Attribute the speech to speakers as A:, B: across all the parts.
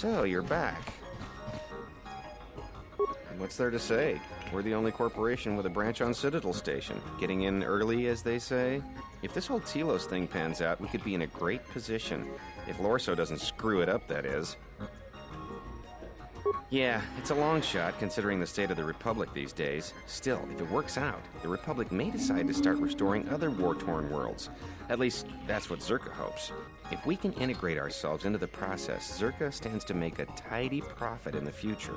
A: So, you're back. What's there to say? We're the only corporation with a branch on Citadel Station. Getting in early, as they say. If this whole Telos thing pans out, we could be in a great position. If Lorso doesn't screw it up, that is. Yeah, it's a long shot, considering the state of the Republic these days. Still, if it works out, the Republic may decide to start restoring other war-torn worlds. At least, that's what Zerka hopes. If we can integrate ourselves into the process, Zerka stands to make a tidy profit in the future.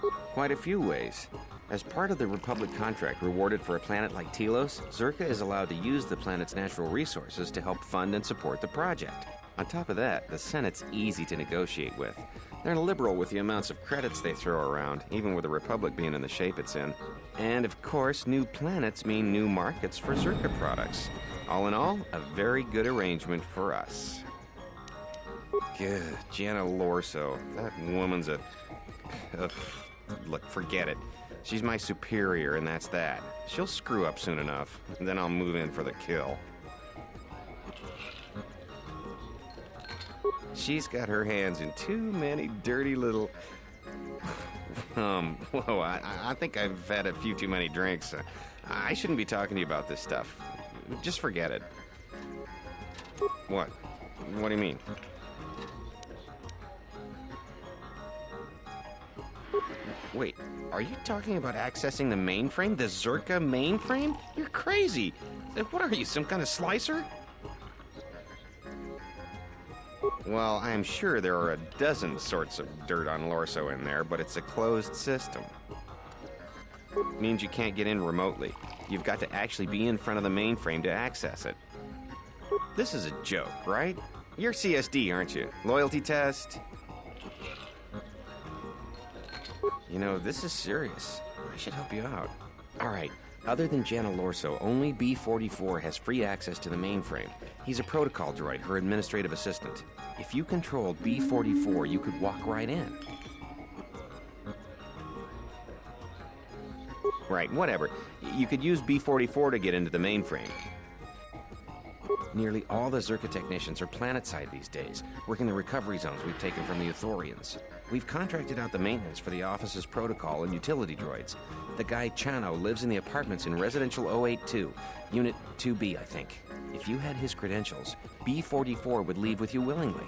A: Quite a few ways. As part of the Republic contract rewarded for a planet like Telos, Zerka is allowed to use the planet's natural resources to help fund and support the project. On top of that, the Senate's easy to negotiate with. They're liberal with the amounts of credits they throw around, even with the Republic being in the shape it's in. And of course, new planets mean new markets for Zerka products. All in all, a very good arrangement for us. Good, Gianna Lorso. That woman's a... Look, forget it. She's my superior, and that's that. She'll screw up soon enough, and then I'll move in for the kill. She's got her hands in too many dirty little... whoa, I think I've had a few too many drinks. I shouldn't be talking to you about this stuff. Just forget it. What? What do you mean? Wait, are you talking about accessing the mainframe? The Zerka mainframe? You're crazy! What are you, some kind of slicer? Well, I'm sure there are a dozen sorts of dirt on Lorso in there, but it's a closed system. Means you can't get in remotely. You've got to actually be in front of the mainframe to access it. This is a joke, right? You're CSD, aren't you? Loyalty test? You know, this is serious. I should help you out. All right. Other than Gianna Lorso, only B-44 has free access to the mainframe. He's a protocol droid, her administrative assistant. If you controlled B-44, you could walk right in. Right, whatever. You could use B-44 to get into the mainframe. Nearly all the Zerka technicians are planet-side these days, working the recovery zones we've taken from the Ithorians. We've contracted out the maintenance for the office's protocol and utility droids. The guy Chano lives in the apartments in Residential 082, Unit 2B, I think. If you had his credentials, B-44 would leave with you willingly.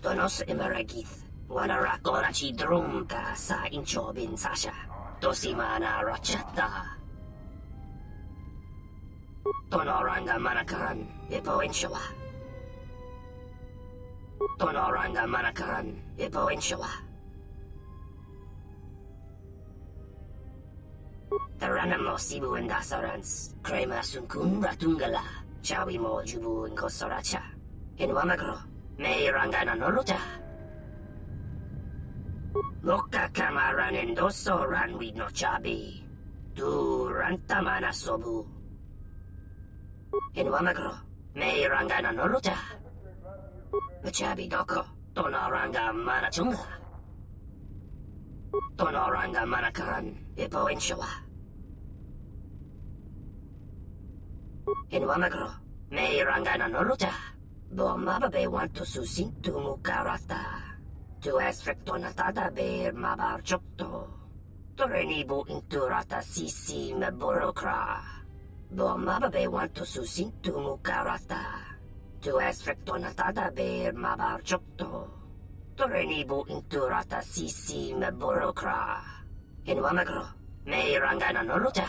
B: Tonos emeragith, wanarakorachi drumka sa inchobin sasha, tosimana rachata. Tonoranga manakaran, ipo inshawa. Tonoranga manakaran, ipo inshawa. Taranamo sibu endasarans, krema sunkun ratungala, chawi mo jubu inkosoracha. Inwamagro. May rangana noluta. Moka kamaran endoso ranwi no chabi. Tu rantamana sobu. Inwamagro. May rangana noluta. Chabi doko. Tonoranga manachunga. Tonoranga manakaran. Ipo inshawa. Inwamagro. May rangana noluta. Bomababe want to susin tu mukarata. Tu esrecto natada ber mabar chokto. Torenibu inturata sisi me burokra. Bomababe want to susin tu mukarata. Tu esrecto natada ber mabar chokto. Torenibu inturata sisi me burokra. Hinwamagro, may rangana noloja.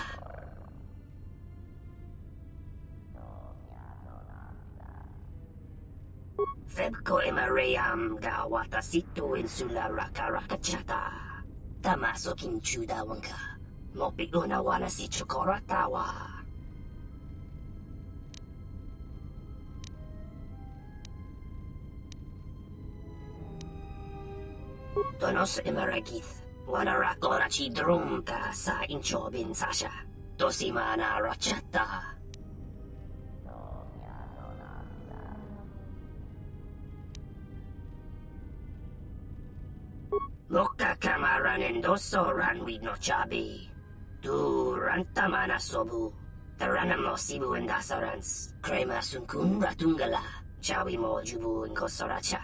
B: Febko emarayam ga watasitu insula rakarakachata. Tamaso kinchuda wanka. Mopi una wala si chokoratawa. Tonos emaragith. Wana rakora chi drum ka sa inchobin sasha. Tosimana rachata. Loka kamaran endoso ranwi no chabi. Tu rantamana sobu. Taranamo sibu endasarans. Krema sunkun ratungala. Chawi mo jubu inkosoracha.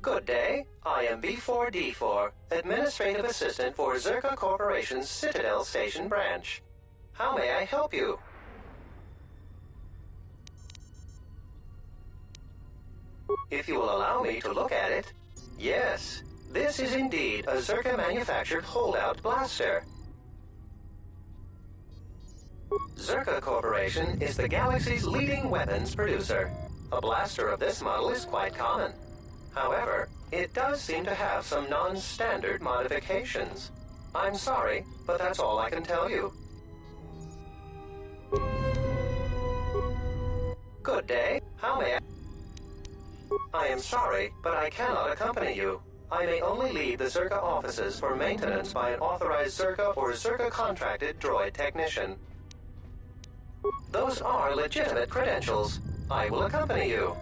C: Good day. I am B4D4, Administrative Assistant for Zerka Corporation's Citadel Station branch. How may I help you? If you will allow me to look at it. Yes, this is indeed a Zerka-manufactured holdout blaster. Zerka Corporation is the galaxy's leading weapons producer. A blaster of this model is quite common. However, it does seem to have some non-standard modifications. I'm sorry, but that's all I can tell you. Good day. How may I am sorry, but I cannot accompany you. I may only leave the Zerka offices for maintenance by an authorized Zerka or Zerka-contracted droid technician. Those are legitimate credentials. I will accompany you.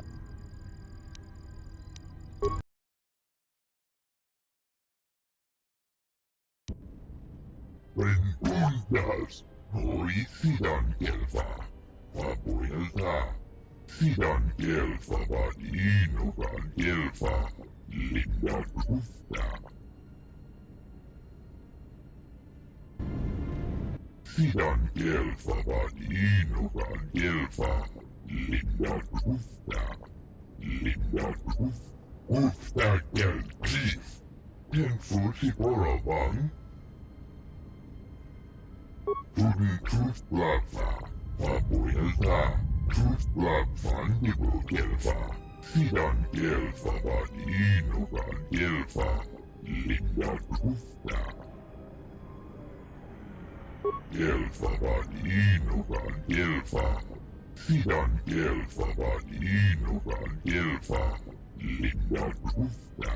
D: Benvindas, noi sidan gelfa, fabuelta, sidan gelfa vadino van gelfa, linda grufta. Sidan gelfa vadino van gelfa, linda grufta, grufta gel chief, pienso si por van. Truth Blackfa, Fabuelta, Truth Blackfa, Nibo Gelfa, Sidan Gelfa, Vadino Van Gelfa, Linda Grufta. Gelfa, Vadino Van Gelfa, Sidan Gelfa, Vadino Van Gelfa, Linda Grufta.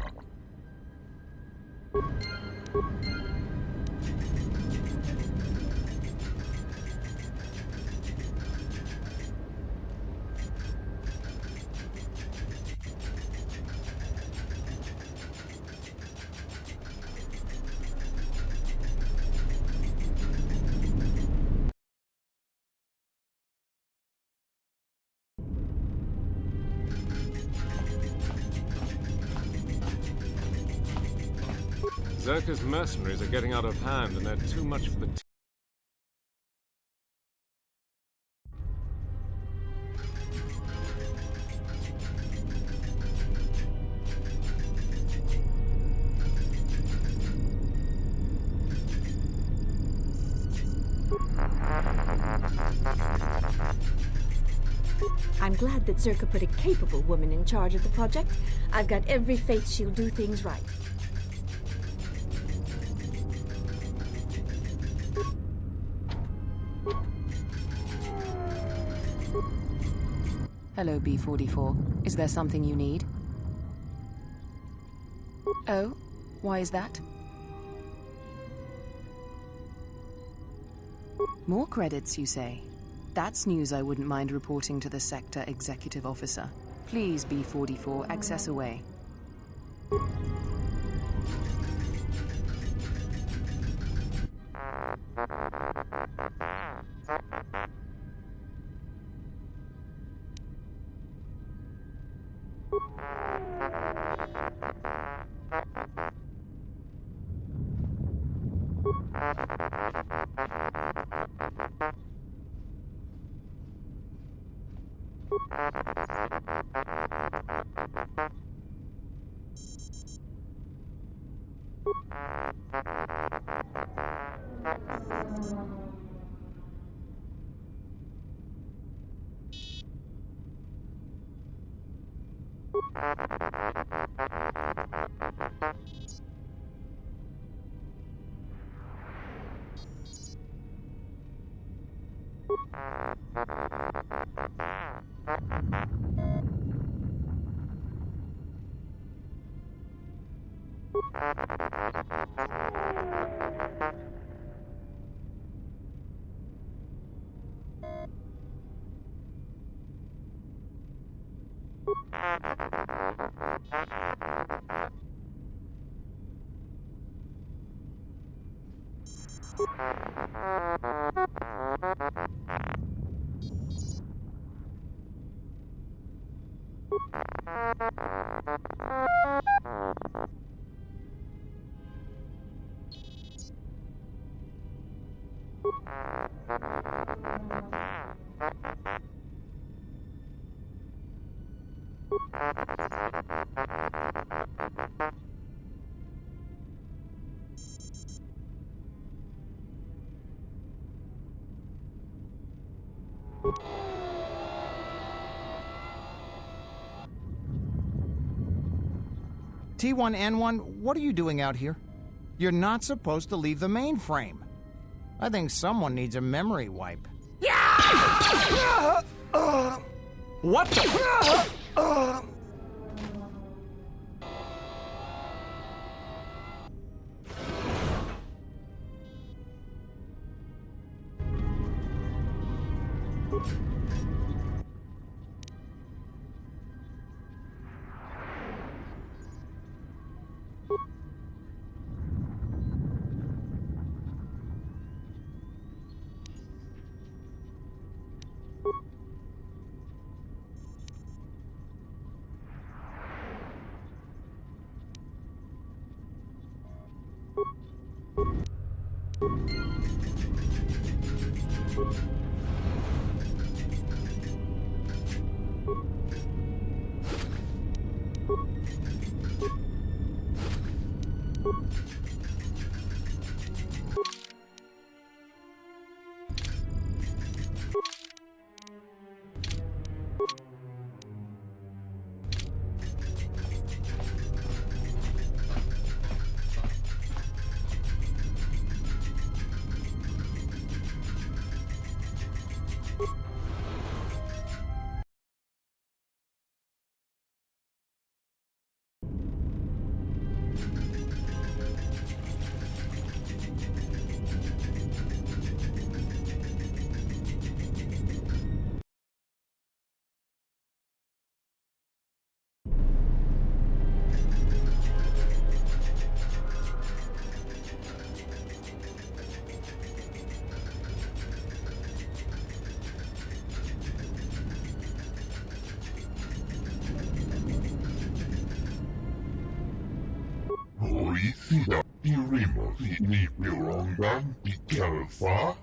E: Zerka's mercenaries are getting out of hand, and they're too much for the
F: I'm glad that Zerka put a capable woman in charge of the project. I've got every faith she'll do things right.
G: Hello, B-44. Is there something you need? Oh? Why is that? More credits, you say? That's news I wouldn't mind reporting to the Sector Executive Officer. Please, B-44, access away.
H: T1N1, what are you doing out here? You're not supposed to leave the mainframe. I think someone needs a memory wipe. What the?
D: Policía diremos ni Pirongan y Kelfa.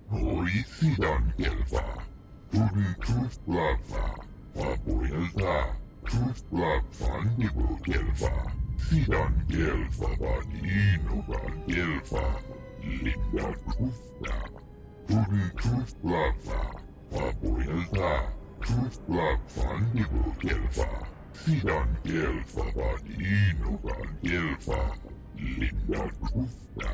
D: Policía Kelfa. Tudun Truth Plaza. Papuelta. Truth Plaza Nibu Kelfa. Sidan Kelfa Badino Gan Kelfa. Linda Truthda. Tudun Truth Plaza. Papuelta. Truth Plaza Nibu Kelfa. Sidan Kelfa Badino Gan Kelfa. Linda Truthda.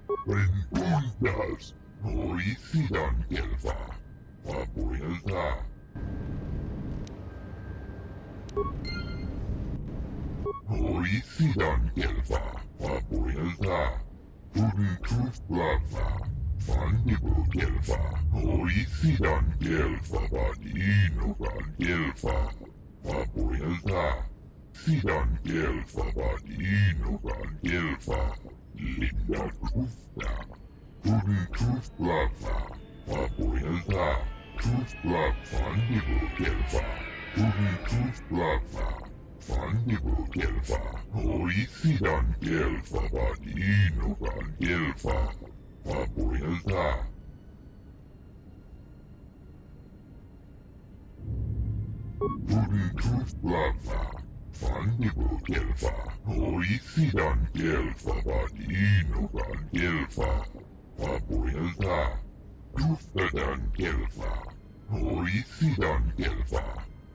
D: Preguntas. Oisidan Gelfa. Papuelta. Oisidan Gelfa. Papuelta. Tuntuf Blava. Fandibu Gelfa. Oisidan Gelfa. Badinogan Gelfa. Papuelta. Sidan Gelfa. Badinogan Gelfa. Linda Tufta. Tuntuf Blava. Papuelta. Tuf Blav. Fandibu Gelfa. Tuntuf Blava. Fandibu Gelfa. Oisidan Gelfa. Badinogan Gelfa. Papuelta. Tuntuf Blava. Fandibu Gelfa. Oisidan Gelfa. Badinogan Gelfa. Papuelta. Tuftadan Gelfa. Oisidan Gelfa.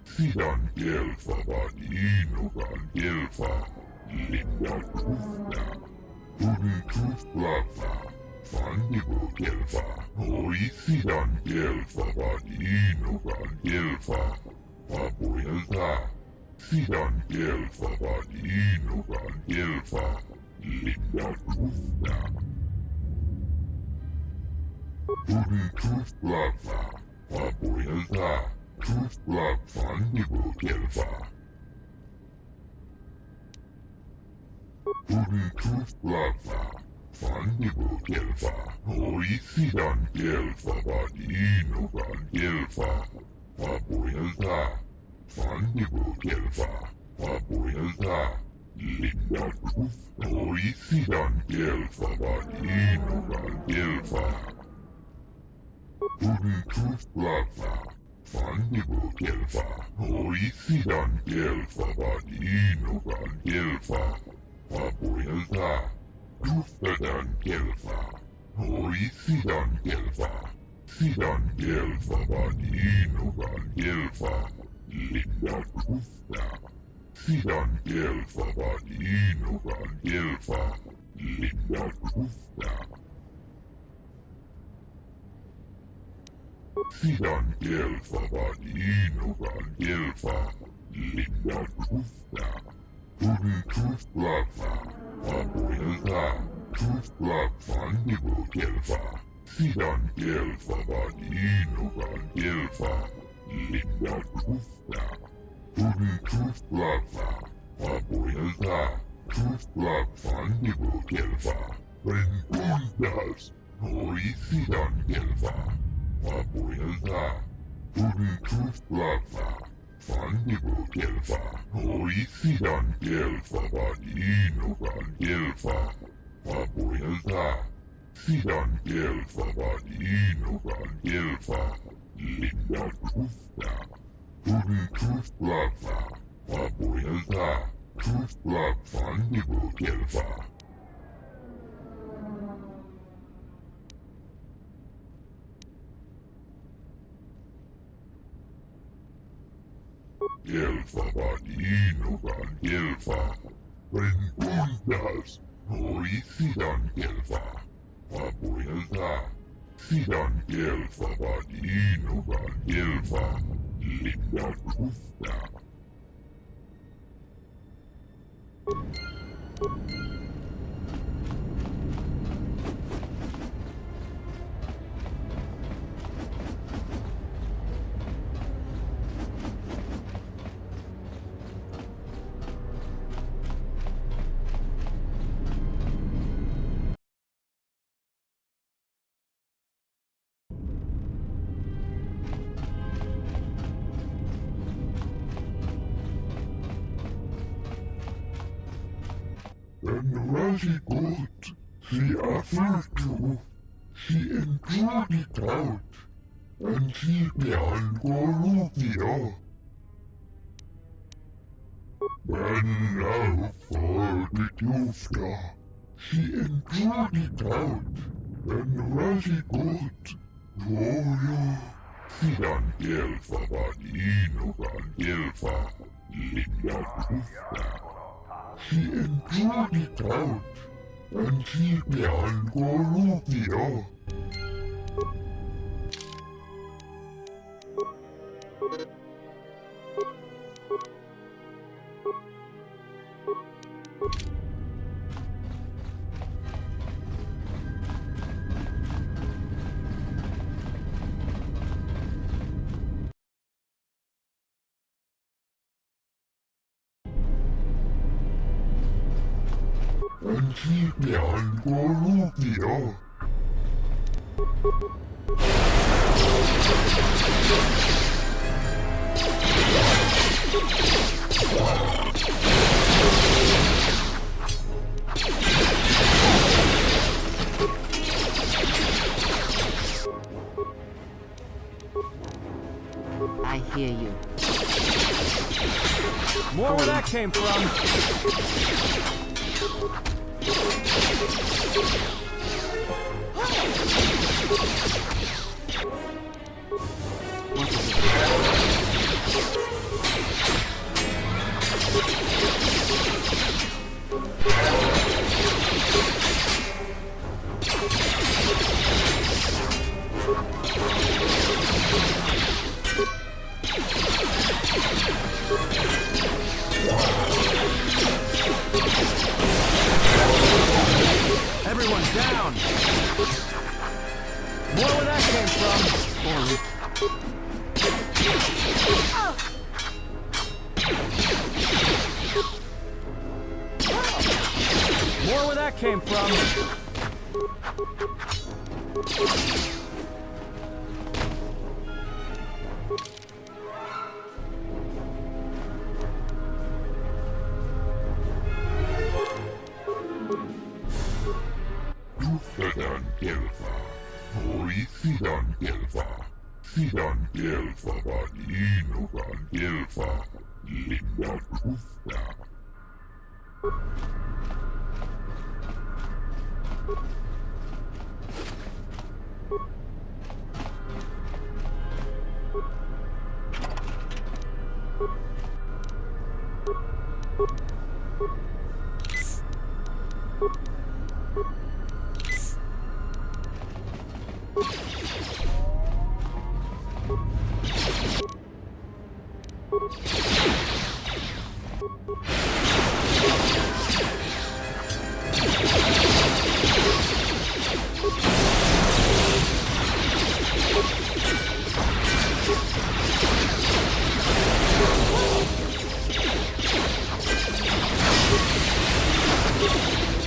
D: Sidan Gelfa. Badinogan Gelfa. Linda Tufta. Tuntuf Blava. Fandibu Gelfa. Oisidan Gelfa. Badinogan Gelfa. Papuelta. Sidan Gelfa. Badinogan Gelfa. Linda Tufta. Tuntuf Blava. Papuelta. Tuf Blav. Fandibu Gelfa. Tuntuf Blava. Fandibu Gelfa. Oisidan Gelfa. Badinogan Gelfa. Papuelta. Fandibu Gelfa. Papuelta. Linda Tufta. Oisidan Gelfa. Badinogan Gelfa. Tuntuf Blava. Fandibu Gelfa. Oisidan Gelfa. Badinogan Gelfa. Papuelta. Tuftadan Gelfa. Oisidan Gelfa. Sidan Gelfa. Badinogan Gelfa. Linda Tufta. Sidan Gelfa. Badinogan Gelfa. Linda Tufta. Sidan Gelfa. Badinogan Gelfa. Linda Tufta. Tuntuf Blava. Papuelta. Tuf Blav. Fandibu Gelfa. Sidan Gelfa. Badinogan Gelfa. Linda Tufta. Tuntuf Blava. Papuelta. Tuf Blav. Fandibu Gelfa. Preguntas. Oisidan Gelfa. Papuelta. Tuntuf Blava. Fandibu Gelfa. Oisidan Gelfa. Badinogan Gelfa. Papuelta. Sidan Gelfa. Badinogan Gelfa. Linda Tufta. Tuntuf Blava. Papuelta. Tuf Blav. Fandibu Gelfa. Gelfa. Badinogan Gelfa. Preguntas. Oisidan Gelfa. Papuelta. Sidan Gelfa. Badinogan Gelfa. Linda Tufta. Rashi gut. She offered to. She enjoyed it out. And she began Gorufia. And now for the Tufta. She enjoyed it out. And Rashi gut. Gloria. Sidan Gelfa. Badinogan Gelfa. Linda Tufta. She enjoyed it out. เป็นที่เปลี่ยนก็ลูกเดียว เป็นที่เปลี่ยนก็ลูกเดียว
G: I hear you.
E: More where that came from. Everyone down! More where that came from! More where that came from!
D: Sidan Gelfa, Hoi Sidan Gelfa, Sidan Gelfa Valinogan Gelfa, Linda Tufta.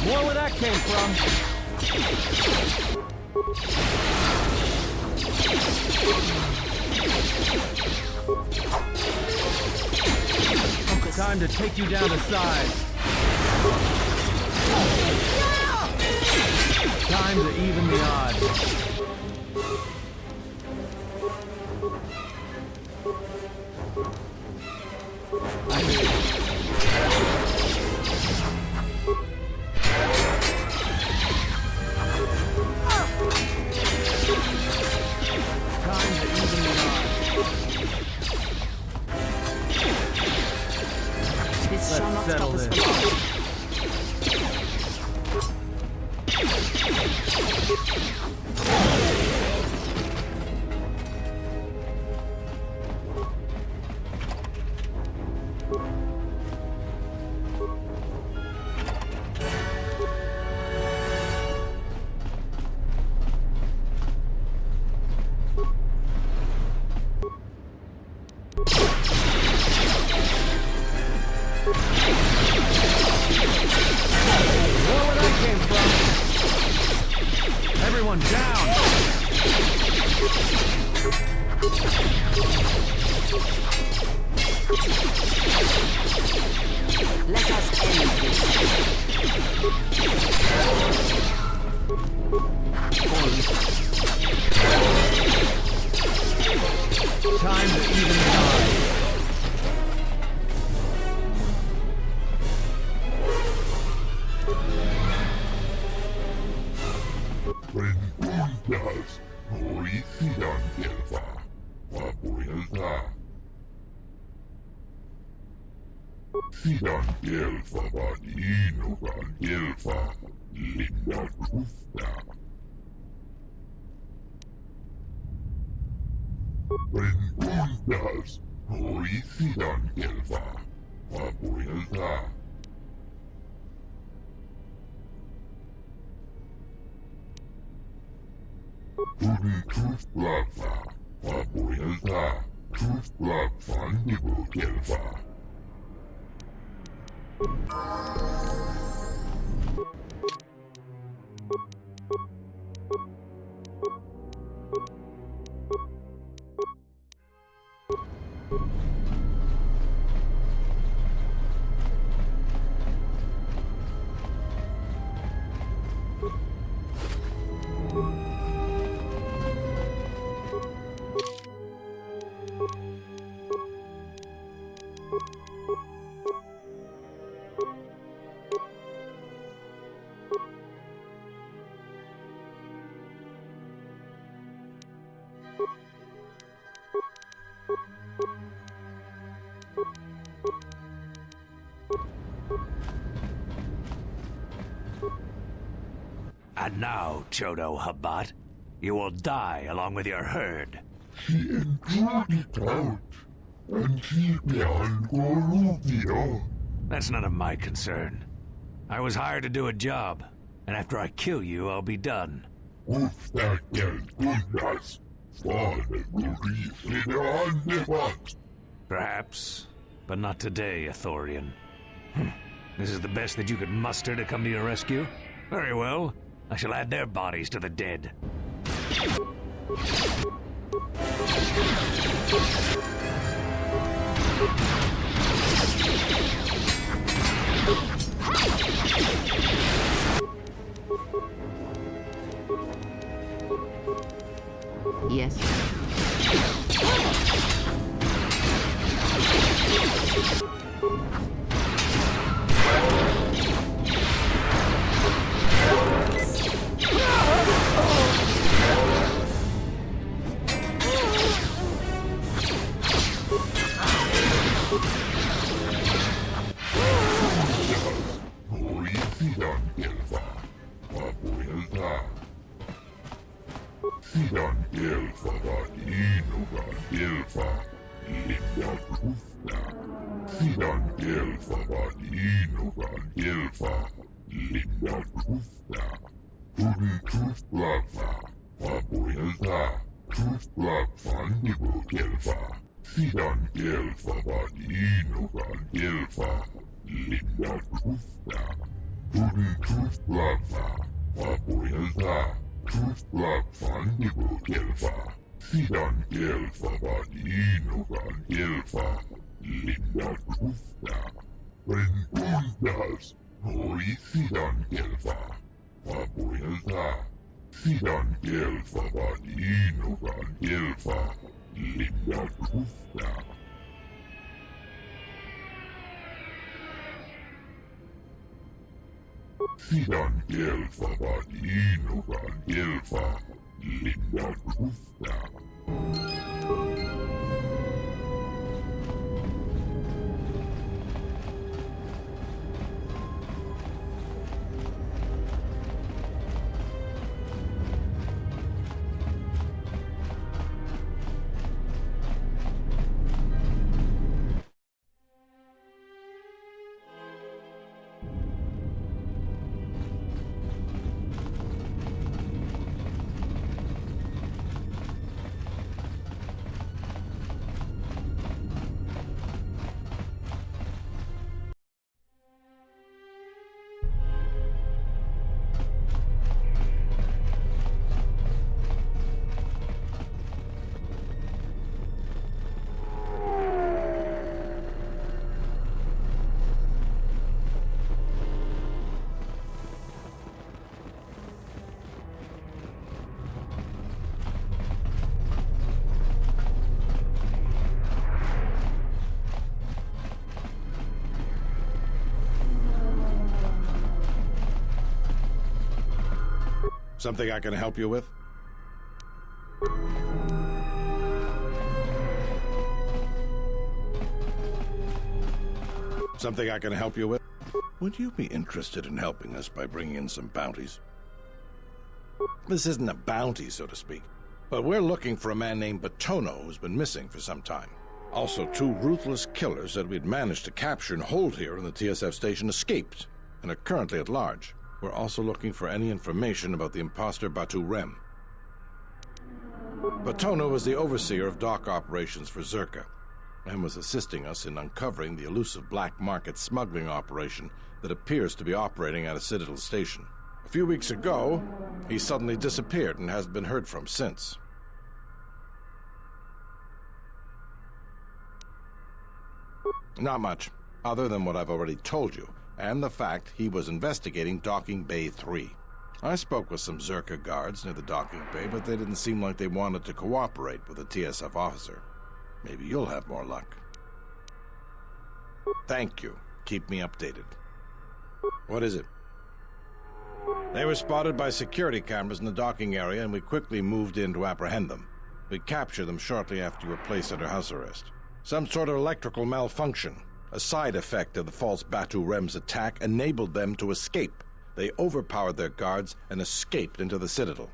E: More where that came from! Time to take you down to size. Time to even the odds.
G: This shall not stop us for long.
D: Sidan Gelfa Vadinogan Gelfa Linda Krufta. Preguntas hoy Sidan Gelfa Vapuelta. Pudin Kruftlava Vapuelta. Kruftlava Fandibu Gelfa.
I: And now, Chodo Habat, you will die along with your herd.
D: She intruded out, and she behind Goruvio.
I: That's none of my concern. I was hired to do a job, and after I kill you, I'll be done.
D: Uf that goodness. Fane Guri Sideandevat.
I: Perhaps, but not today, Athorian. This is the best that you could muster to come to your rescue? Very well. I shall add their bodies to the dead.
J: Yes.
D: Sidan Gelfa Vadinogan Gelfa Linda Krufta. Sidan Gelfa Vadinogan Gelfa Linda Krufta. Pudin Kruftlava Vapuelta. Kruftlava Fandibu Gelfa. Sidan Gelfa Vadinogan Gelfa Linda Krufta. Pudin Kruftlava Vapuelta. Kruftlava Fandibu Gelfa. Sidan Gelfa Vadinogan Gelfa Linda Krufta. Preguntas hoy Sidan Gelfa Vapuelta. Sidan Gelfa Vadinogan Gelfa Linda Krufta. Sidan Gelfa Vadinogan Gelfa Linda Krufta.
K: Something I can help you with?
J: Something I can help you with? Would you be interested in helping us by bringing in some bounties? This isn't a bounty, so to speak, but we're looking for a man named Batono who's been missing for some time. Also, 2 ruthless killers that we'd managed to capture and hold here in the TSF station escaped and are currently at large. We're also looking for any information about the imposter Batu Rem. Batono was the overseer of dock operations for Zerka and was assisting us in uncovering the elusive black market smuggling operation that appears to be operating at a Citadel station. A few weeks ago, he suddenly disappeared and hasn't been heard from since. Not much, other than what I've already told you, and the fact he was investigating Docking Bay 3. I spoke with some Zerka guards near the docking bay, but they didn't seem like they wanted to cooperate with a TSF officer. Maybe you'll have more luck. Thank you. Keep me updated. What is it? They were spotted by security cameras in the docking area, and we quickly moved in to apprehend them. We captured them shortly after you were placed under house arrest. Some sort of electrical malfunction, a side effect of the false Batu Rem's attack, enabled them to escape. They overpowered their guards and escaped into the Citadel.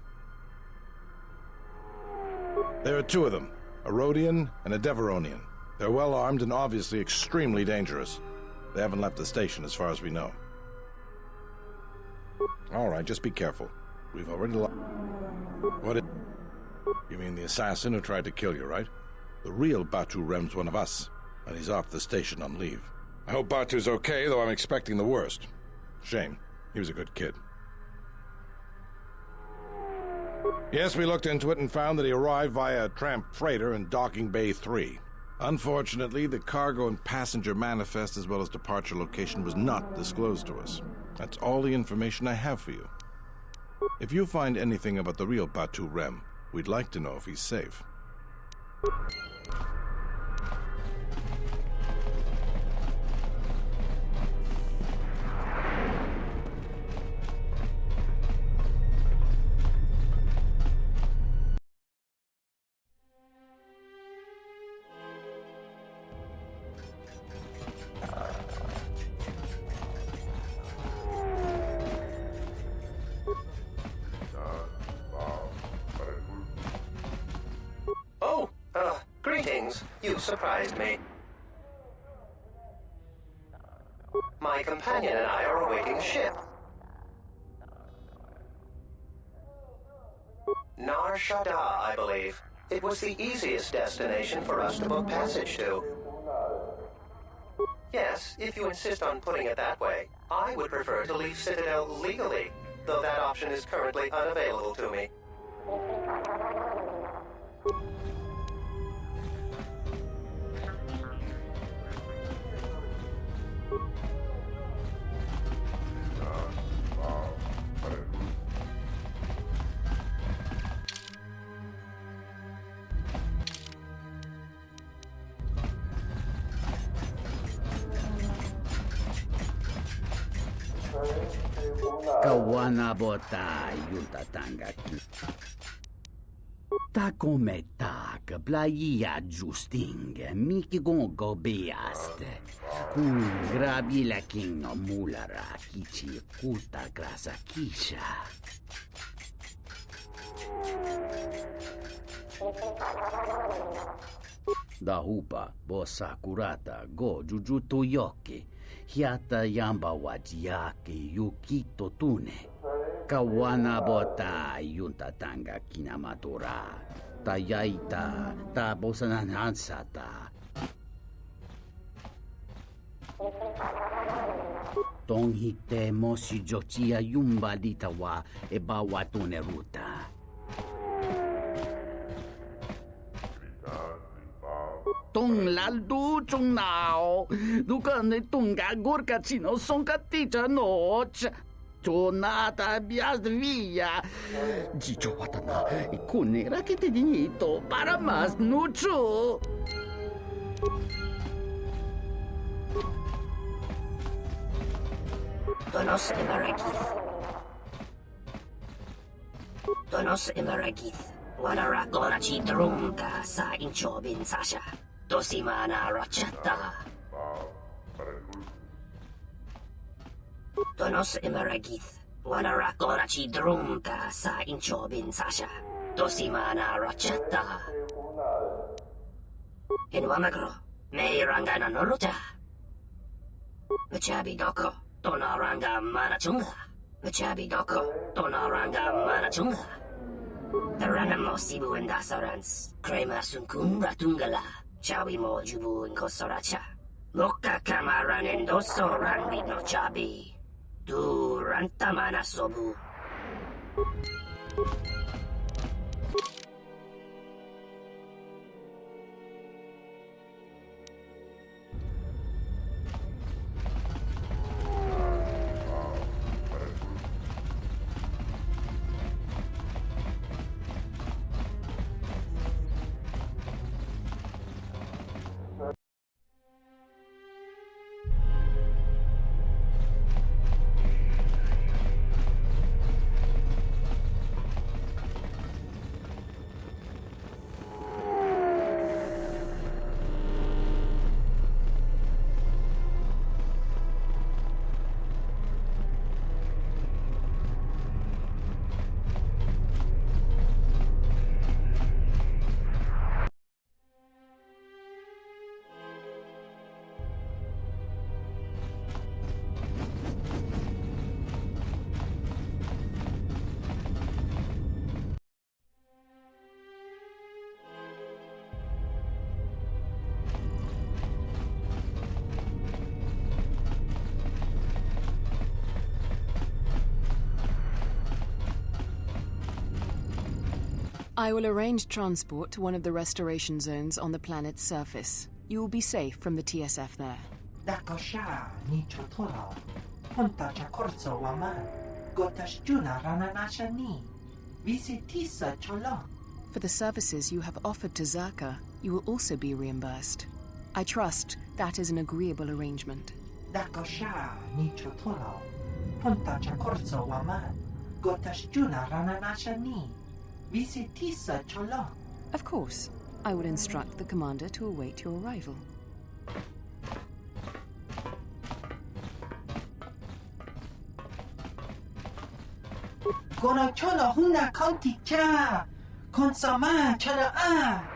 J: There are 2 of them, a Rhodian and a Deveronian. They're well armed and obviously extremely dangerous. They haven't left the station as far as we know. All right, just be careful. We've already What is... You mean the assassin who tried to kill you, right? The real Batu Rem's one of us, and he's off the station on leave. I hope Batu's okay, though I'm expecting the worst. Shame. He was a good kid. Yes, we looked into it and found that he arrived via a tramp freighter in Docking Bay 3. Unfortunately, the cargo and passenger manifest as well as departure location was not disclosed to us. That's all the information I have for you. If you find anything about the real Batu Rem, we'd like to know if he's safe.
C: Greetings. You surprised me. My companion and I are awaiting the ship. Nar Shaddaa, I believe. It was the easiest destination for us to book passage to. Yes, if you insist on putting it that way, I would prefer to leave Citadel legally, though that option is currently unavailable to me.
K: Kawana bota yunta tanga ki. Ta come tak playa justing miki gongo beaste. Kun grabi la king mulara kichi kuta grasa kisha. Da hupa bosa kurata go jujuto yoki. Hiata yamba wajiake yukito tune. Kawana bota yunta tanga kinamatora. Tayaita ta bosananansata. Tong hite mosi jochia yumba litawa e bawatune ruta. Tong laldu chung nao, dukan tunga gurka chino sonka ticha noch. Tonata bias via. Gicho watana, kunera que te dinito para más nucho.
B: Donos Imaragith. Donos Imaragith. Wanara gora chidrunga sa inchobin sasha. Dosimana rachata. Donos imaragith. Wanarakora chi drumka sa inchobin sasha. Dosimana rachata. Inwamagro. Meirangana nolocha. Machabi doko. Tonaranga manachunga. Machabi doko. Tonaranga manachunga. Taranamo sibu indasarans. Krema sunkun ratungala. Chawi mo jubu inkosoracha. Moka kamaran endosoran no chabi. Duranta mana sobu.
G: I will arrange transport to one of the restoration zones on the planet's surface. You will be safe from the TSF there.
L: Dakosha ni chotolo. Punta chakorzo waman. Gotash juna rananasha ni. Visitisa cholon.
G: For the services you have offered to Zerka, you will also be reimbursed. I trust that is an agreeable arrangement.
L: Dakosha ni chotolo. Punta chakorzo waman. Gotash juna rananasha ni. Visitisa cholon.
G: Of course. I will instruct the commander to await your arrival.
L: Gono cholo huna konti cha. Konsama chala a.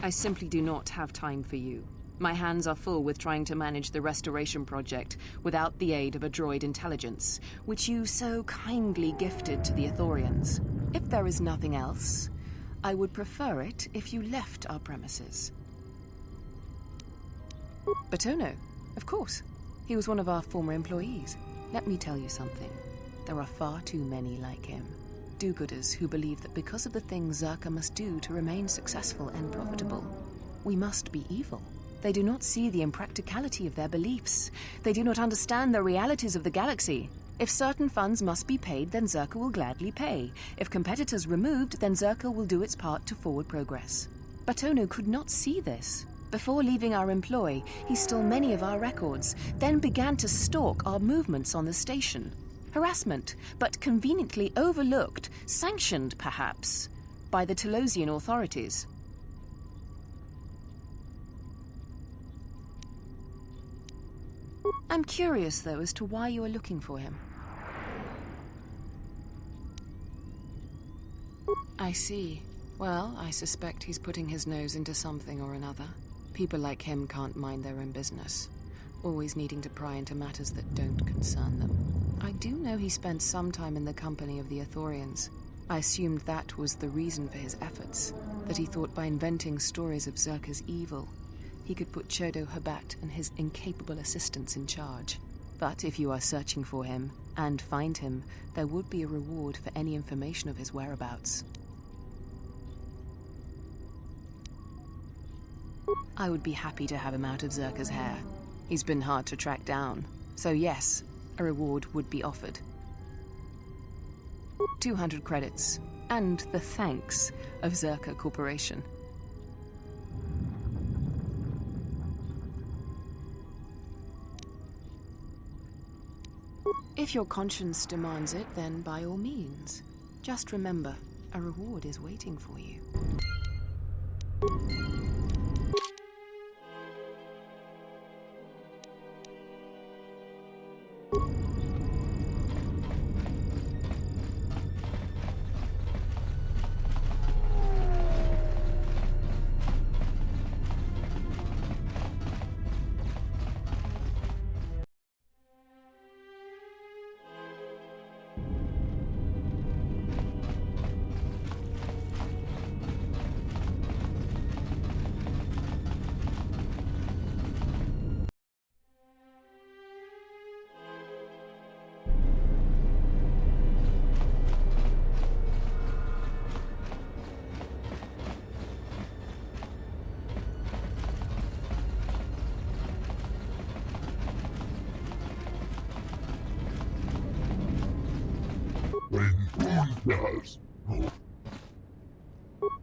G: I simply do not have time for you. My hands are full with trying to manage the restoration project without the aid of a droid intelligence, which you so kindly gifted to the Ithorians. If there is nothing else, I would prefer it if you left our premises. Batono, of course. He was one of our former employees. Let me tell you something. There are far too many like him. Do-gooders who believe that because of the things Zerka must do to remain successful and profitable, we must be evil. They do not see the impracticality of their beliefs. They do not understand the realities of the galaxy. If certain funds must be paid, then Zerka will gladly pay. If competitors removed, then Zerka will do its part to forward progress. Batono could not see this. Before leaving our employ, he stole many of our records, then began to stalk our movements on the station. Harassment, but conveniently overlooked, sanctioned, perhaps, by the Telosian authorities. I'm curious, though, as to why you are looking for him. I see. Well, I suspect he's putting his nose into something or another. People like him can't mind their own business, always needing to pry into matters that don't concern them. I do know he spent some time in the company of the Ithorians. I assumed that was the reason for his efforts, that he thought by inventing stories of Zerka's evil, he could put Chodo Habat and his incapable assistants in charge. But if you are searching for him, and find him, there would be a reward for any information of his whereabouts. I would be happy to have him out of Zerka's hair. He's been hard to track down. So yes, a reward would be offered. 200 credits, and the thanks of Zerka Corporation. If your conscience demands it, then by all means. Just remember, a reward is waiting for you.
D: Venturas.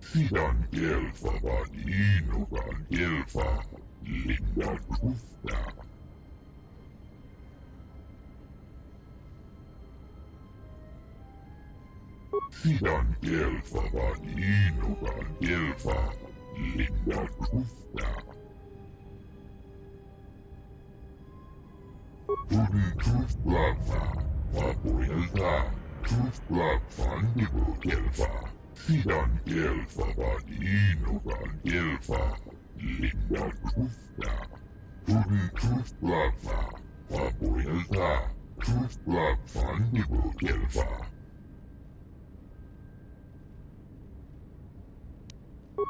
D: Sidan Gelfa Vaninogan Gelfa Linda Krufta. Sidan Gelfa Vaninogan Gelfa Linda Krufta. Guten Kruftlava, Vapoelta. Kruftlava Vandigo Gelfa. Sidan Gelfa Vaninogan Gelfa Linda Krufta. Guten Kruftlava, Vapoelta. Kruftlava Vandigo Gelfa.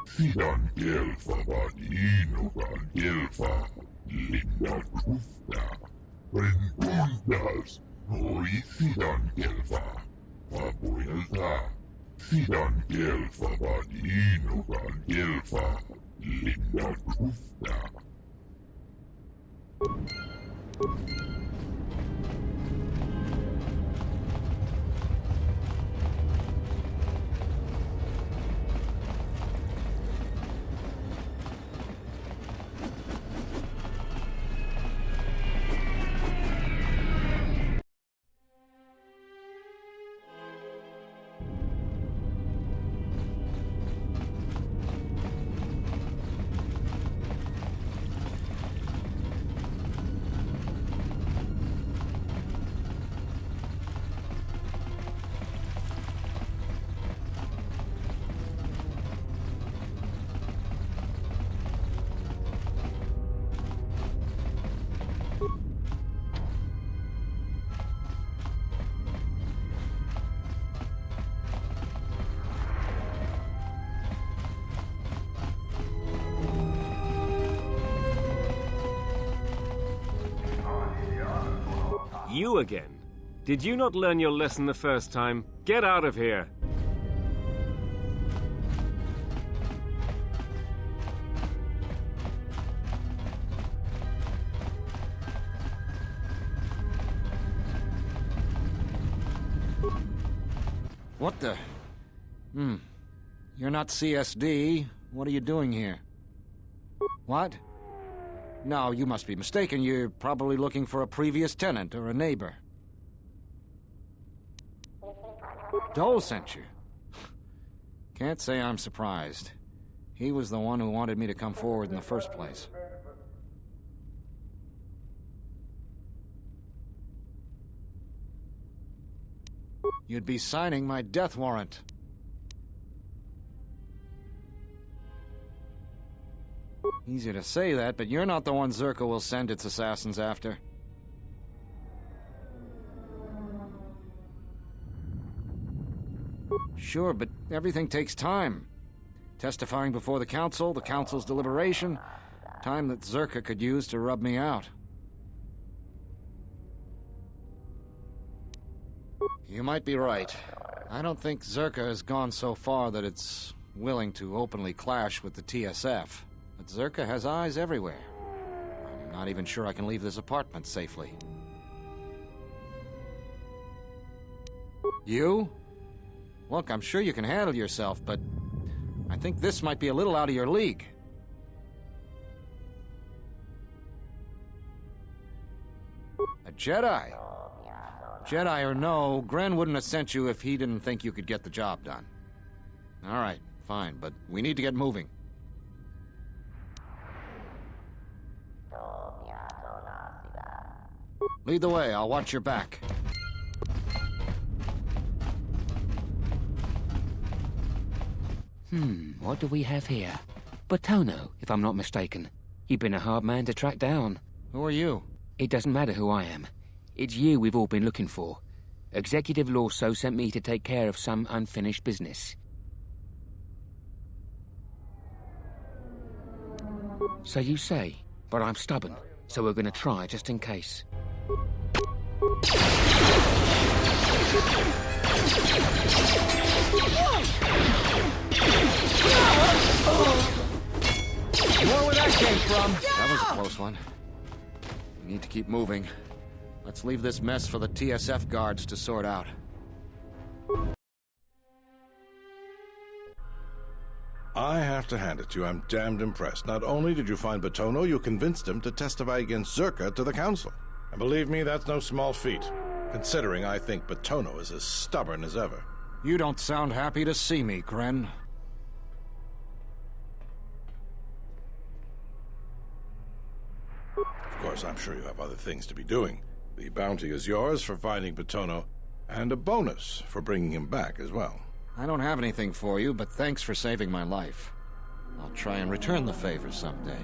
D: Sidan Gelfa Vaninogan Gelfa Linda Krufta. Venturas. Noi Sidan Gelfa Vapoelta. Sidan Gelfa Vaninogan Gelfa Linda Krufta.
M: You again? Did you not learn your lesson the first time? Get out of here!
H: What the? You're not CSD. What are you doing here? What? No, you must be mistaken. You're probably looking for a previous tenant or a neighbor. Dole sent you. Can't say I'm surprised. He was the one who wanted me to come forward in the first place. You'd be signing my death warrant. Easy to say that, but you're not the one Zerka will send its assassins after. Sure, but everything takes time. Testifying before the council's deliberation. Time that Zerka could use to rub me out. You might be right. I don't think Zerka has gone so far that it's willing to openly clash with the TSF. But Zerka has eyes everywhere. I'm not even sure I can leave this apartment safely. You? Look, I'm sure you can handle yourself, but I think this might be a little out of your league. A Jedi? Jedi or no, Gren wouldn't have sent you if he didn't think you could get the job done. All right, fine, but we need to get moving. Lead the way, I'll watch your back.
N: What do we have here? Botono, if I'm not mistaken. He'd been a hard man to track down.
H: Who are you?
N: It doesn't matter who I am. It's you we've all been looking for. Executive Lorso sent me to take care of some unfinished business. So you say, but I'm stubborn, so we're gonna try just in case.
E: More where that came from.
H: That was a close one. We need to keep moving. Let's leave this mess for the TSF guards to sort out.
J: I have to hand it to you, I'm damned impressed. Not only did you find Botono, you convinced him to testify against Zerka to the council. And believe me, that's no small feat, considering I think Botono is as stubborn as ever.
H: You don't sound happy to see me, Gren.
J: Of course, I'm sure you have other things to be doing. The bounty is yours for finding Botono, and a bonus for bringing him back as well.
H: I don't have anything for you, but thanks for saving my life. I'll try and return the favor someday.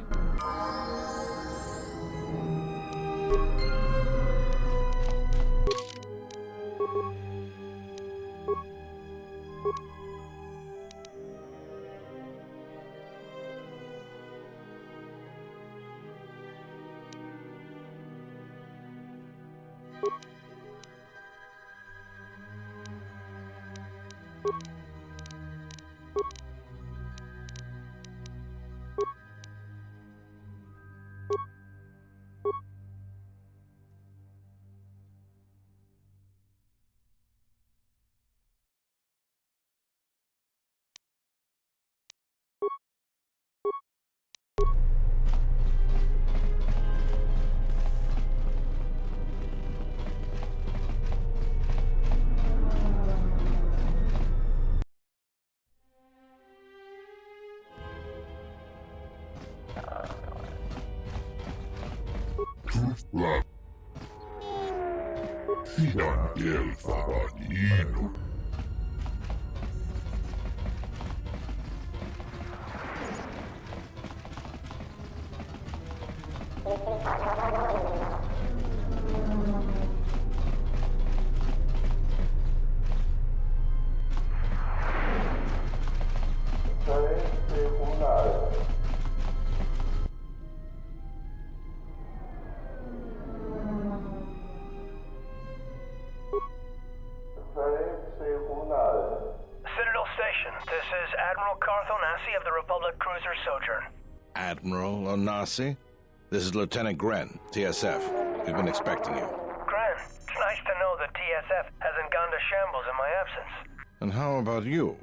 J: Admiral Onasi? This is Lieutenant Gren, TSF. We've been expecting you.
O: Gren, it's nice to know the TSF hasn't gone to shambles in my absence.
J: And how about you?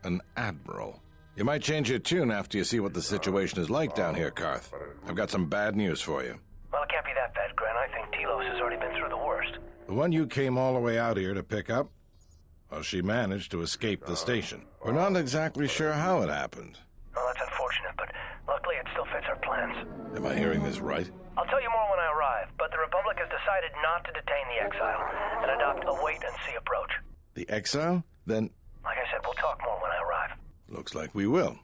J: An admiral. You might change your tune after you see what the situation is like down here, Karth. I've got some bad news for you.
O: Well, it can't be that bad, Gren. I think Telos has already been through the worst.
J: The one you came all the way out here to pick up? Well, she managed to escape the station. We're not exactly sure how it happened.
O: Well, that's unfortunate, but luckily it still fits our plans.
J: Am I hearing this right?
O: I'll tell you more when I arrive, but the Republic has decided not to detain the exile and adopt a wait-and-see approach.
J: The exile? Then...
O: Like I said, we'll talk more when I arrive.
J: Looks like we will.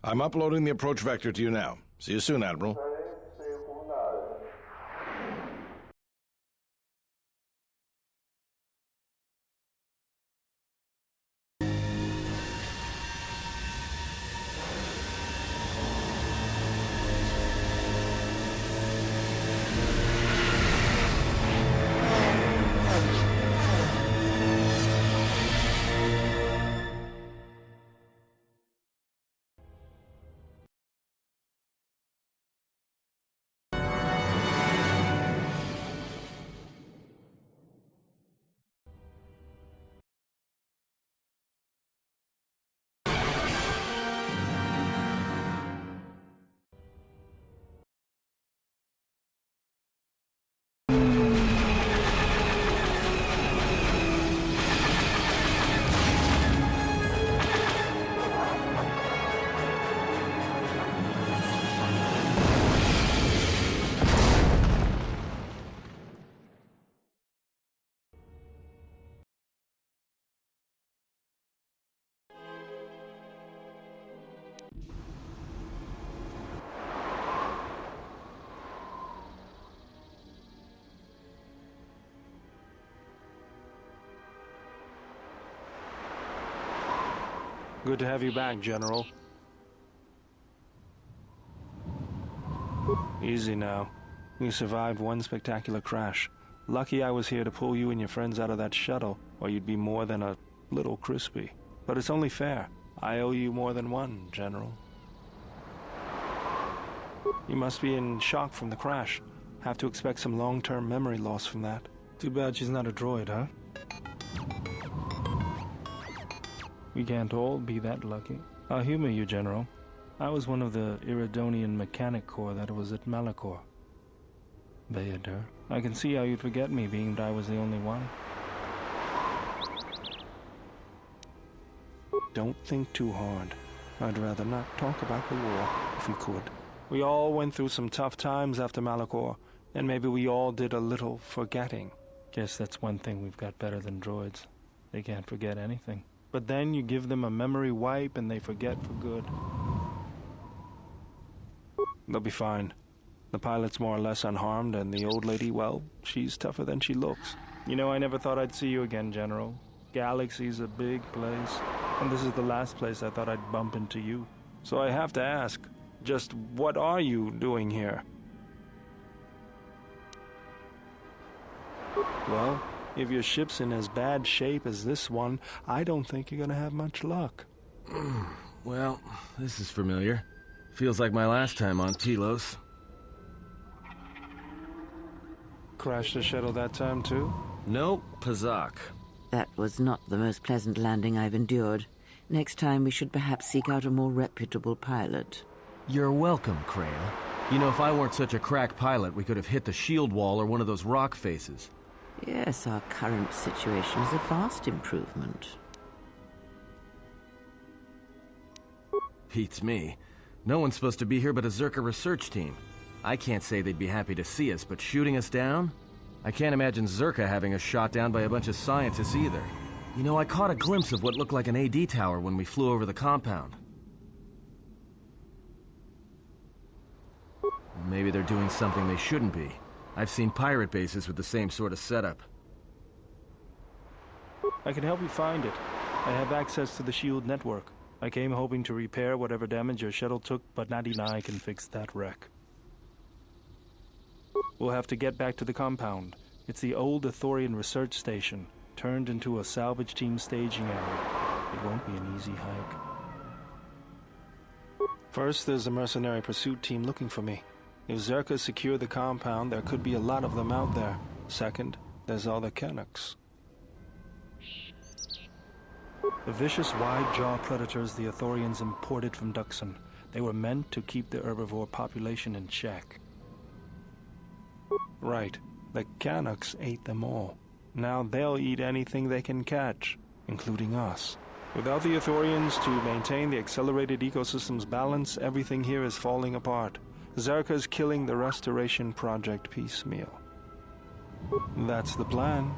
J: I'm uploading the approach vector to you now. See you soon, Admiral.
P: Good to have you back, General. Easy now. You survived one spectacular crash. Lucky I was here to pull you and your friends out of that shuttle, or you'd be more than a little crispy. But it's only fair. I owe you more than one, General. You must be in shock from the crash. Have to expect some long-term memory loss from that. Too bad she's not a droid, huh? We can't all be that lucky. I'll humor you, General. I was one of the Iridonian Mechanic Corps that was at Malachor. Bayadur, I can see how you'd forget me, being that I was the only one. Don't think too hard. I'd rather not talk about the war, if we could. We all went through some tough times after Malachor, and maybe we all did a little forgetting. Guess that's one thing we've got better than droids. They can't forget anything. But then you give them a memory wipe and they forget for good. They'll be fine. The pilot's more or less unharmed, and the old lady, well, she's tougher than she looks. You know, I never thought I'd see you again, General. Galaxy's a big place, and this is the last place I thought I'd bump into you. So I have to ask, just what are you doing here? Well, if your ship's in as bad shape as this one, I don't think you're gonna have much luck.
Q: Well, this is familiar. Feels like my last time on Telos.
P: Crashed the shuttle that time, too?
Q: Nope, Pazak.
R: That was not the most pleasant landing I've endured. Next time we should perhaps seek out a more reputable pilot.
Q: You're welcome, Kreia. You know, if I weren't such a crack pilot, we could have hit the shield wall or one of those rock faces.
R: Yes, our current situation is a vast improvement.
Q: Beats me. No one's supposed to be here but a Zerka research team. I can't say they'd be happy to see us, but shooting us down? I can't imagine Zerka having us shot down by a bunch of scientists either. You know, I caught a glimpse of what looked like an AD tower when we flew over the compound. Maybe they're doing something they shouldn't be. I've seen pirate bases with the same sort of setup.
P: I can help you find it. I have access to the SHIELD network. I came hoping to repair whatever damage your shuttle took, but not even I can fix that wreck. We'll have to get back to the compound. It's the old Ithorian research station, turned into a salvage team staging area. It won't be an easy hike. First, there's a mercenary pursuit team looking for me. If Zerka secure the compound, there could be a lot of them out there. Second, there's all the Canucks. The vicious wide-jaw predators the Ithorians imported from Duxon. They were meant to keep the herbivore population in check. Right. The Canucks ate them all. Now they'll eat anything they can catch, including us. Without the Ithorians to maintain the accelerated ecosystem's balance, everything here is falling apart. Zerka's killing the Restoration Project piecemeal. That's the plan.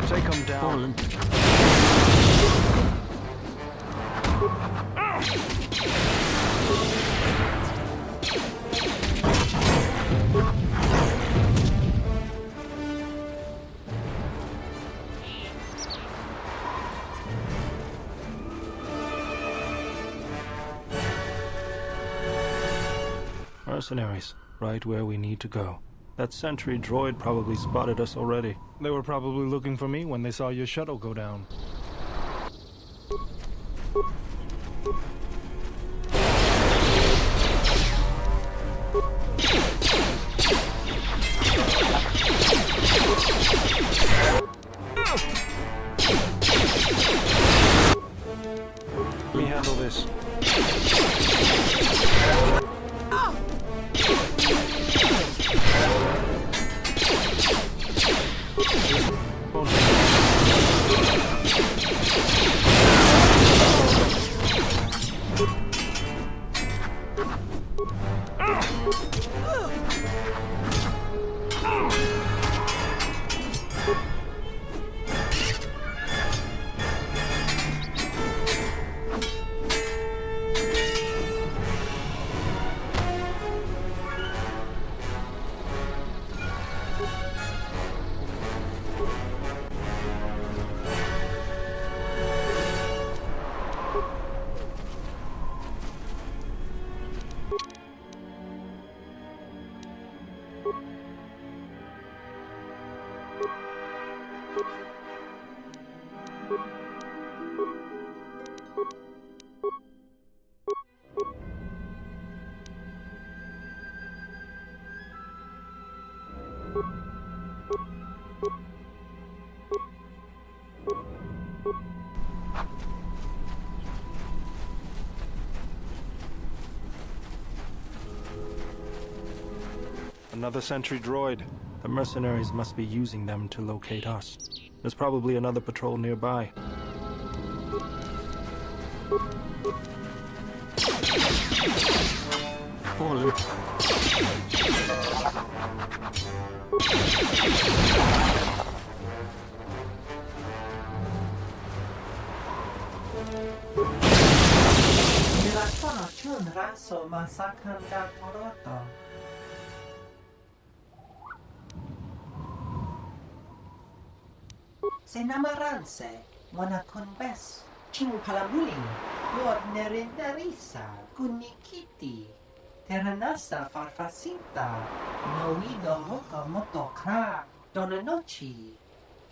P: Take them down. Mercenaries, right where we need to go. That sentry droid probably spotted us already. They were probably looking for me when they saw your shuttle go down. Let me handle this. Another sentry droid. The mercenaries must be using them to locate us. There's probably another patrol nearby. Fallen.
L: Nella chun raso masakan da toroto. Senamaranse, monaconbes, chimpalamuli, lord nerendarisa, kunikiti, terranasa farfasita, noido hoka motokra, donanochi,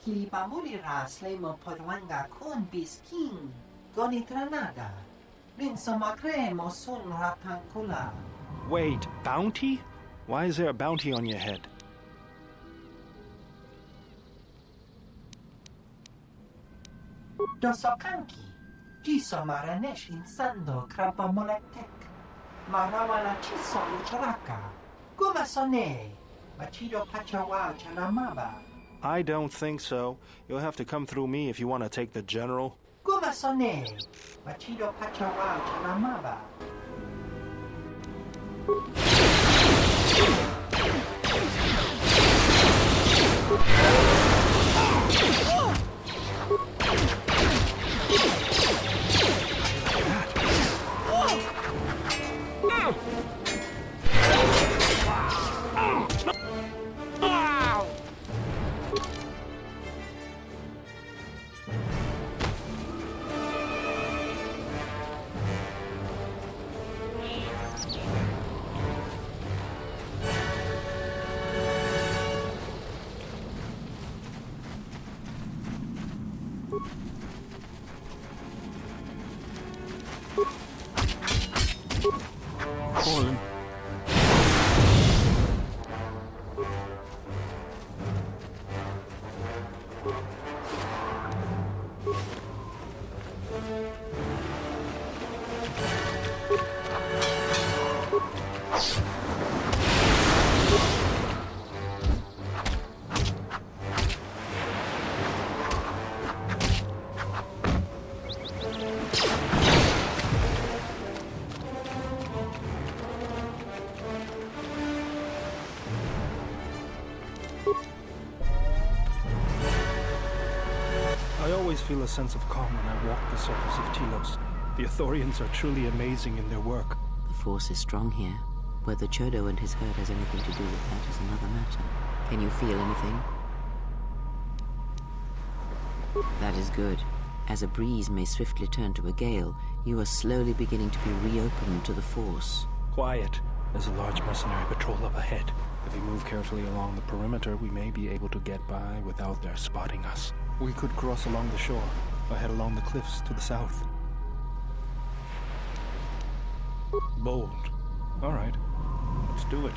L: kilipamulira slemo podwanga kun biskin, gonitranada, linsomacre mosun ratankula.
P: Wait, bounty? Why is there a bounty on your head?
L: Dosokanki, Jiso maranesh insando krapa moletek, marawala chiso lucharaka, gumasone, machido pachawa charamaba.
P: I don't think so. You'll have to come through me if you want to take the general.
L: Gumasone, machido pachawa charamaba.
P: Fallen. I always feel a sense of calm when I walk the surface of Telos. The Ithorians are truly amazing in their work.
R: The Force is strong here. Whether Chodo and his herd has anything to do with that is another matter. Can you feel anything? That is good. As a breeze may swiftly turn to a gale, you are slowly beginning to be reopened to the Force.
P: Quiet. There's a large mercenary patrol up ahead. If we move carefully along the perimeter, we may be able to get by without their spotting us. We could cross along the shore, or head along the cliffs to the south. Bold. All right, let's do it.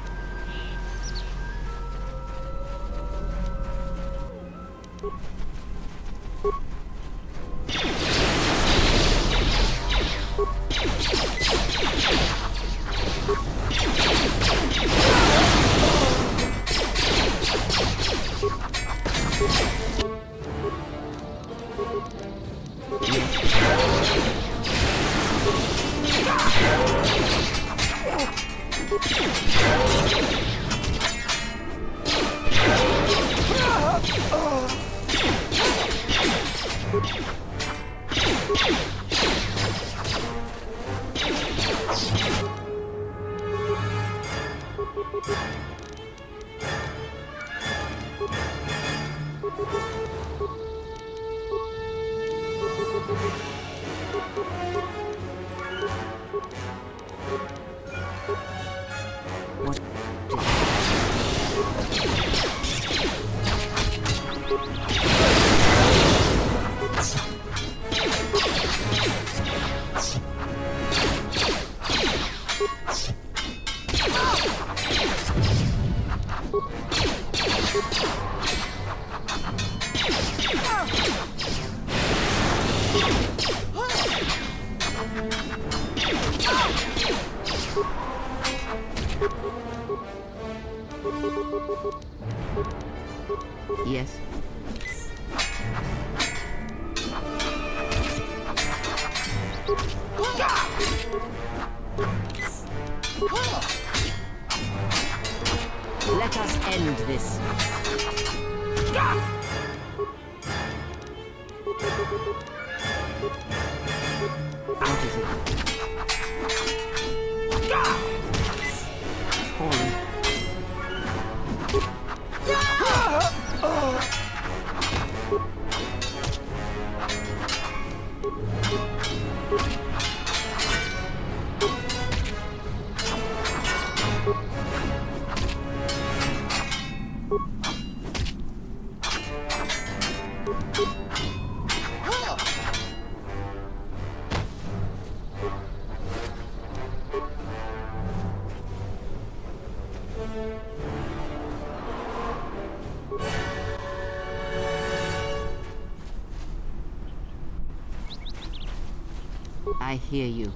R: Yes. Let us end this. What is it? Falling. I hear you.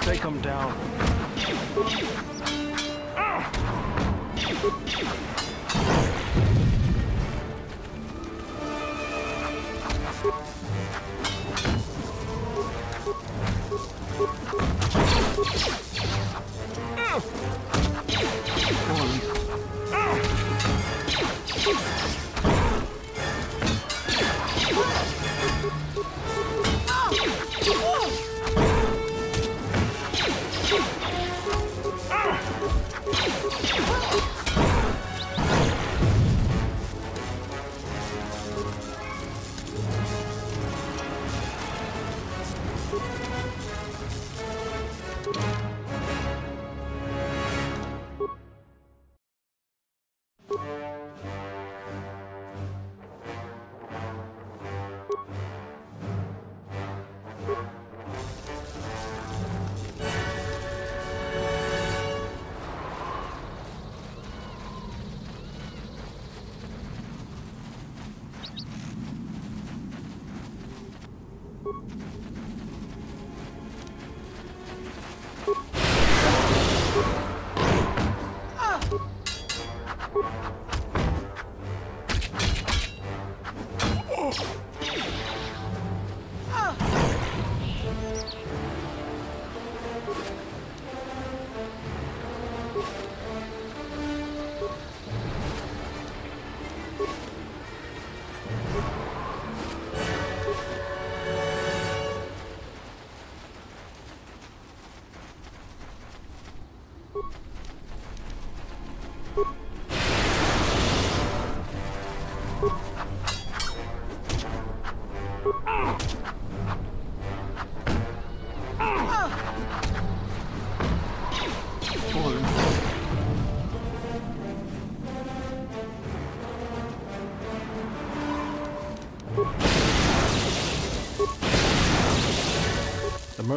P: Take him down.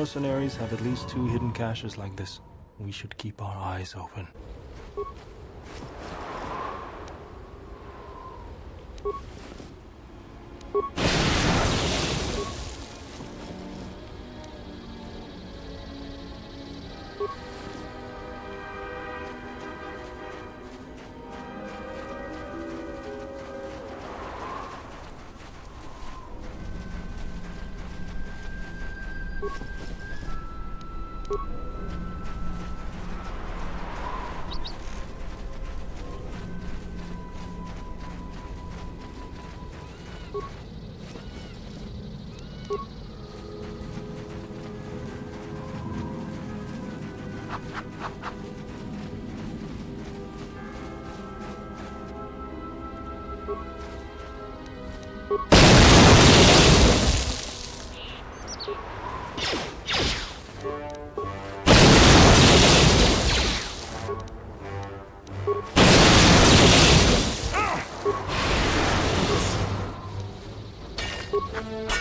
P: mercenaries have at least 2 hidden caches like this. We should keep our eyes open.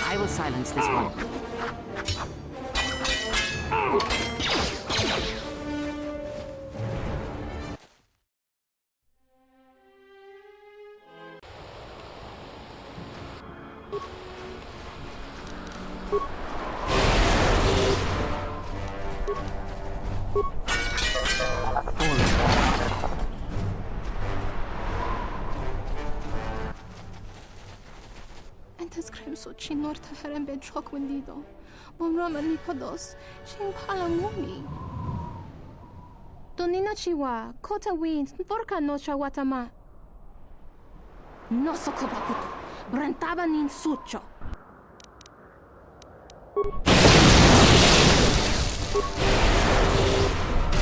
R: I will silence this one.
S: Ci norta herembe chok wendido. Bomrama nikodos, ching palamumi. Donina chiwa, kota wind, porka nocha watama. No sokobakuto, brentaba nin sucho.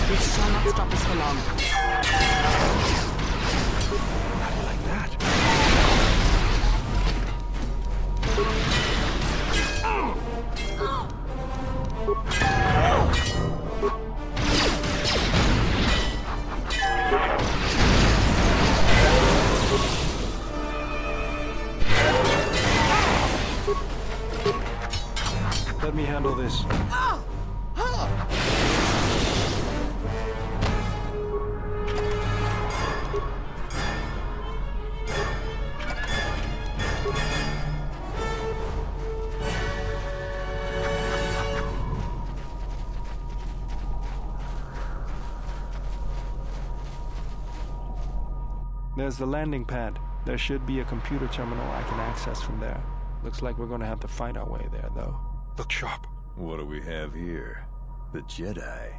R: This shall not stop us for long.
P: Not like that. Let me handle this. There's the landing pad. There should be a computer terminal I can access from there. Looks like we're gonna have to fight our way there, though. Look sharp.
T: What do we have here? The Jedi.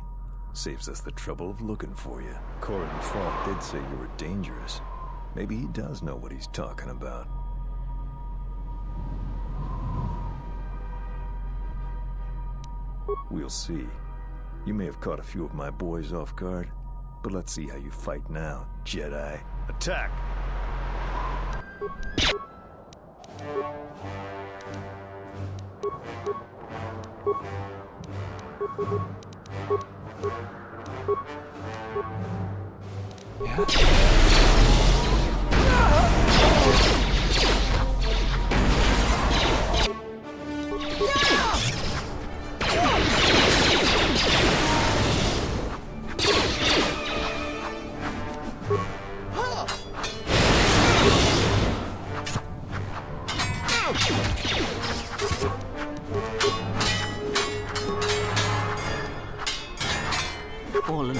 T: Saves us the trouble of looking for you. Corridon Falk did say you were dangerous. Maybe he does know what he's talking about. We'll see. You may have caught a few of my boys off guard, but let's see how you fight now, Jedi. Attack!
R: Fallen.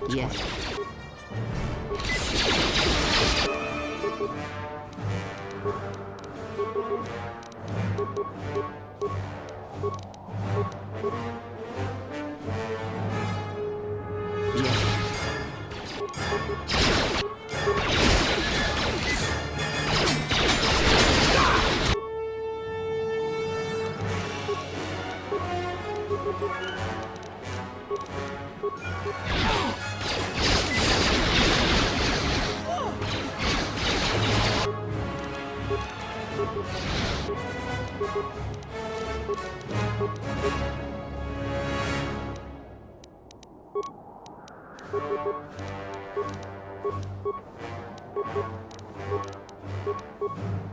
R: Yes.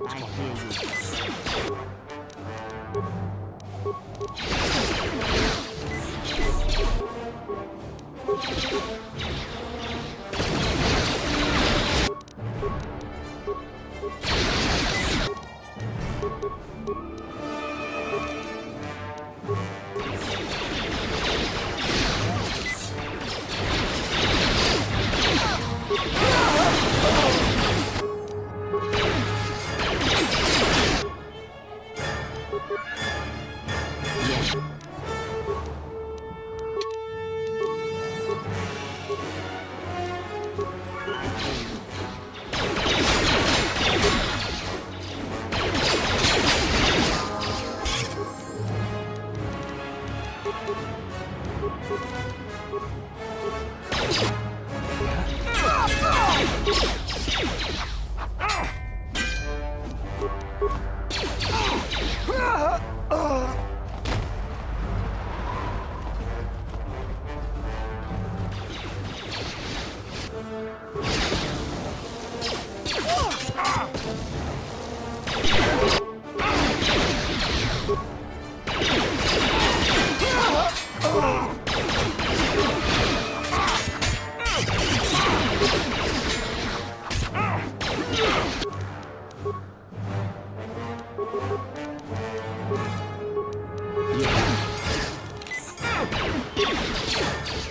R: I hear you.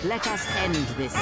R: Let us end this.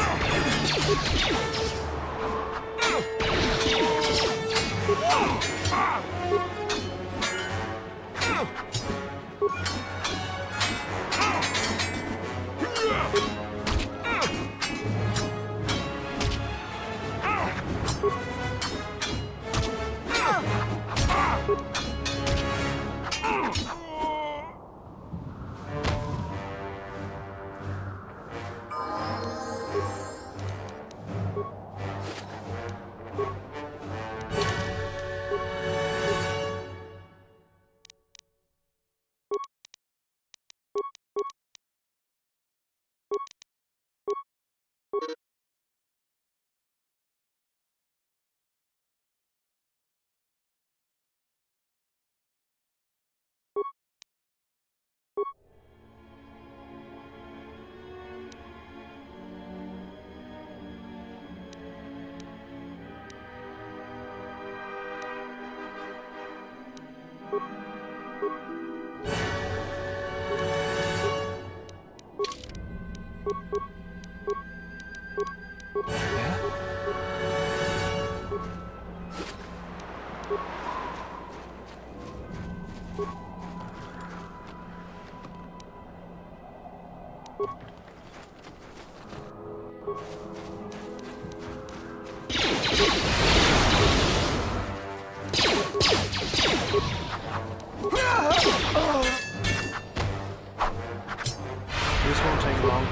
P: This won't take long.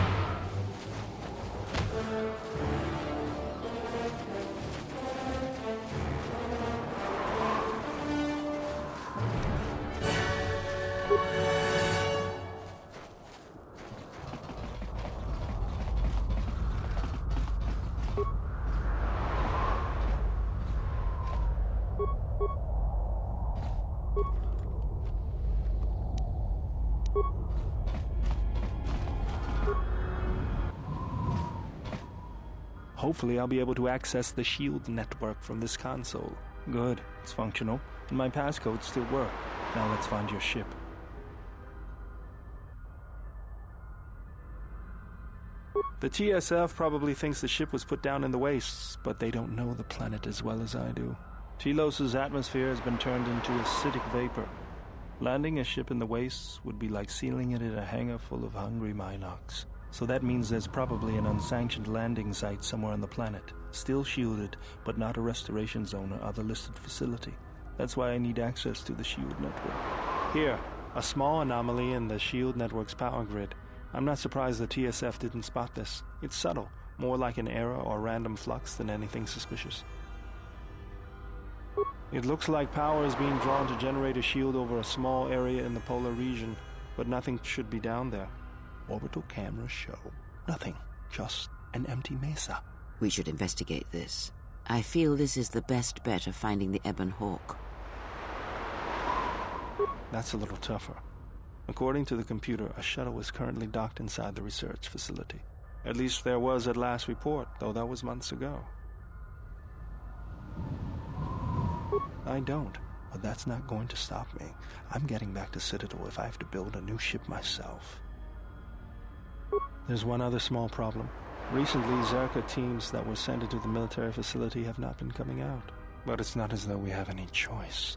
P: Hopefully I'll be able to access the SHIELD network from this console. Good, it's functional, and my passcodes still work. Now let's find your ship. The TSF probably thinks the ship was put down in the wastes, but they don't know the planet as well as I do. Telos' atmosphere has been turned into acidic vapor. Landing a ship in the wastes would be like sealing it in a hangar full of hungry Minocs. So that means there's probably an unsanctioned landing site somewhere on the planet, still shielded, but not a restoration zone or other listed facility. That's why I need access to the SHIELD network. Here, a small anomaly in the SHIELD network's power grid. I'm not surprised the TSF didn't spot this. It's subtle, more like an error or random flux than anything suspicious. It looks like power is being drawn to generate a shield over a small area in the polar region, but nothing should be down there. Orbital cameras show nothing, just an empty mesa.
R: We should investigate this. I feel this is the best bet of finding the Ebon Hawk.
P: That's a little tougher. According to the computer, a shuttle is currently docked inside the research facility. At least there was at last report, though that was months ago. I don't, but that's not going to stop me. I'm getting back to Citadel if I have to build a new ship myself. There's one other small problem. Recently, Zerka teams that were sent into the military facility have not been coming out. But it's not as though we have any choice.